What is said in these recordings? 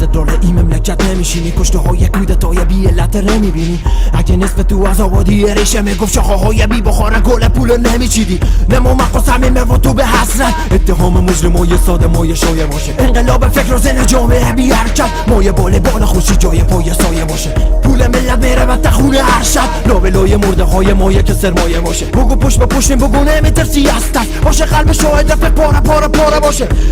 استقلال این مملکت نمیشینی، کشته های کودتای بی علت نمیبینی. اگه نصف تو از آبادی ریشه میگفت شاخه های بی بخار گل پول نمیچیدی. نمو مقا صمیمه و تو به حسرت اتهام مجرمای ساده مایه شایع باشه. انقلاب فکر و ذهن جامعه بی حرکت مایه بال خوشی جای پای سایه باشه. پول ملت میره و تخونه ارشد لابلای مرده های مایه که سرمایه باشه. بگو پشت به پشت بگو نمیترسی هستن باشه. قلب شاهد رفت پاره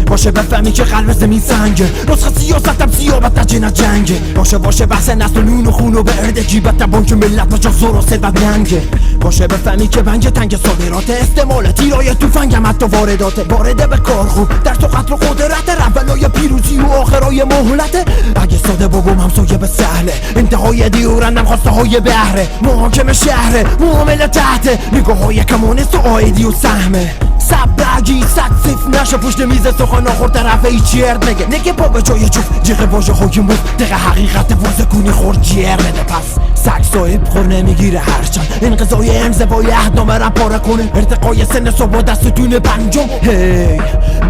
باشه بفهمی که قلب زمین سنگه. نسخه سیاستم سیابت نجنه جنگه. باشه بحث نسل و نون و خون و به ارد جیبت بانک ملت مجا زور و ثروت ننگه. باشه بفهمی که بنج تنگ صادرات استعمال تیرای توفنگم حتی وارداته. وارده به کار خوب در تو قتل و قدرت اولای پیروزی و آخرای مهلته. اگه ساده بگم همسایه به سهله انتهای دیورندم خواسته های بهره. محاکم شهره معامله تحته نگاه های کمونست و آیدی و سهمه. سبرگی صد صف نشه پشت میز سخن آخور طرف ای چرد نگه پا به جای جوف جغه واژه های مفت دقه حقیقت بازه کنی خورد جیر بده. پس سگ صاحب خور نمیگیره هرچند انقضای انزوای اهدنامه را پاره کنه. ارتقای سن صبح دستتون پنجم هی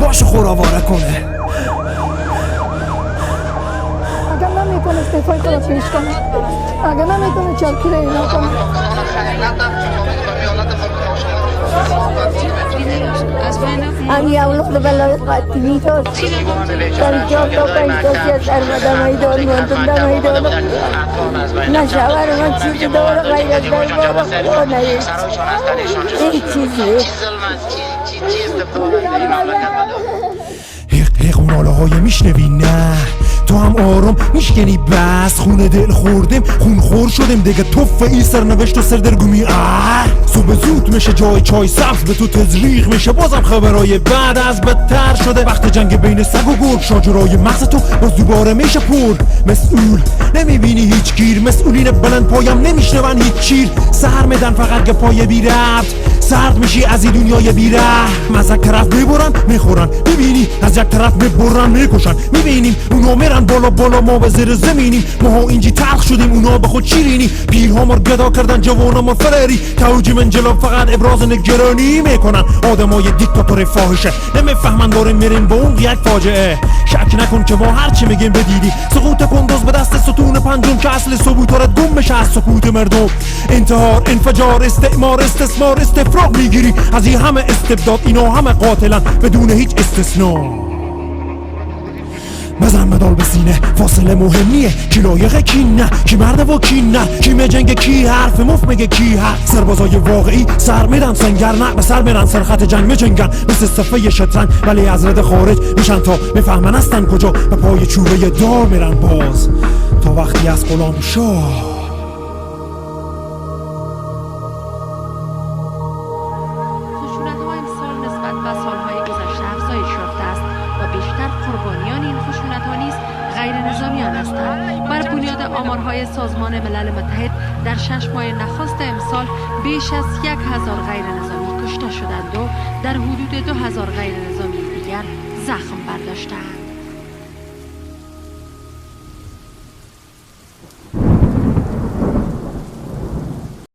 باشه خوراواره کنه. اگر نمیکنه استعفای خود پیش کنه، اگر نمیکنه چرکی را اینا کنه. امی اولاد بلایت قطعی تو در جاب تا پنج تا سیت ارمده میدان منتونده میدان نشور من چیزی دور غیرت در بابا خونه این چیزی حق اوناله های میشنوی نه تو هم آرام میشکنی بس خونه دل خوردم خون خور شدم دیگه توفه ای سرنوشت و سردرگمی صبح زود میشه جای چای سبز به تو تزریق میشه بازم خبرای بعد از بدتر شده. وقت جنگ بین سگ و گرگ شاجرای مغز تو باز دوباره میشه پر مسئول نمیبینی هیچ گیر. مسئولین بلند پایم نمیشنون هیچ چیر. سر میدن فقط که پای بی ربط سرد میشی از این دنیای بیره. از یک طرف میبرن میخورن میبینی از یک طرف میبرن میکشن میبینیم اونا میرن بالا ما به زیر زمینیم. ما اینجی تلخ شدیم اونا به خود شیرینی. پیرها ما گدا کردن جوانا ما فراری توجی من جلو فقط ابراز نگرانی میکنن. آدمای دیکتاتور فاحشه نمیفهمن داریم میریم با اون یک فاجعه. شک نکن که ما هرچی میگیم بدیدی سقوط کندوز به دست ستون پنجم که اصل ثبوتارت گم میشه از سکوت مردم. انتحار انفجار استعمار استثمار استفراغ میگیری از این همه استبداد. اینا همه قاتلن بدون هیچ استثنا. بزن مدال به سینه فاصله مهم نیه کی لایقه کی نه کی مرده و کی نه کی میجنگه کی حرف مفت میگه کی حرف. سربازای واقعی سر میدن سنگر نه به سر میرن سرخط جنگ میجنگن مثل صفه شطرنج ولی از رد خارج میشن تا میفهمن هستن کجا به پای چوبه دار میرن باز تا وقتی از غلام شاه. بر بنیاد آمارهای سازمان ملل متحد در 6 ماه نخست امسال بیش از 1000 غیر نظامی کشته شدند و در حدود 2000 غیر نظامی دیگر زخم برداشتند.